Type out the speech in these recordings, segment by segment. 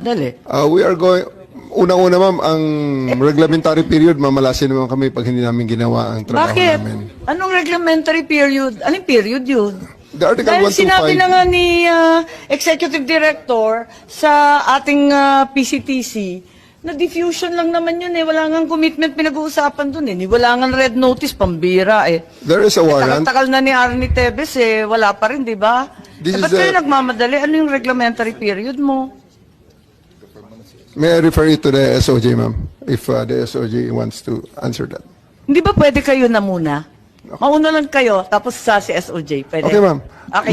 Dali. We are going, unang-una ma'am, ang reglementary period, mamalasin naman kami pag hindi namin ginawa ang trabaho Bakit? namin. Anong reglementary period? Anong period yun? The Article Dahil 125, sinabi na nga ni Executive Director sa ating PCTC, na diffusion lang naman yun eh. Wala nga commitment pinag-uusapan dun eh. Wala nga red notice, pambira eh. there is a warrant. Takal na ni Arnie Tevez eh. Wala pa rin, di ba? This Ba't is kayo a- nagmamadali? Ano yung reglementary period mo? May I refer you to the SOJ, ma'am, if the SOJ wants to answer that. Hindi ba pwede kayo na muna? Mauna lang kayo, tapos sa si SOJ. Pwede? Okay, ma'am. Okay.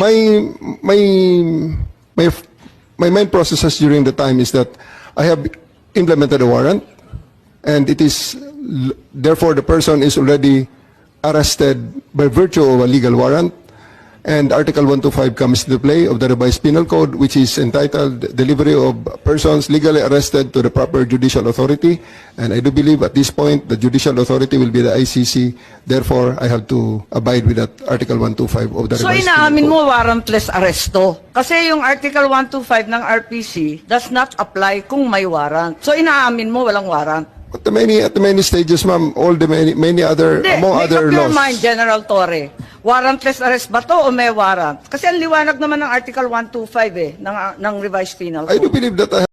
My main processes during the time is that I have implemented a warrant, and it is therefore the person is already arrested by virtue of a legal warrant, and Article 125 comes into play of the revised penal code, which is entitled delivery of persons legally arrested to the proper judicial authority, and I do believe at this point the judicial authority will be the ICC. Therefore, I have to abide with that Article 125 of the So revised inaamin penal code. mo warrantless arresto. Kasi yung Article 125 ng RPC does not apply kung may warrant. So inaamin mo walang warrant. At the many stages, ma'am, all the many other, Hindi, among make other up your laws. mind, General Torre. Warrantless arrest ba to o may warrant? Kasi ang liwanag naman ng Article 125 ng revised penal I do code. believe that I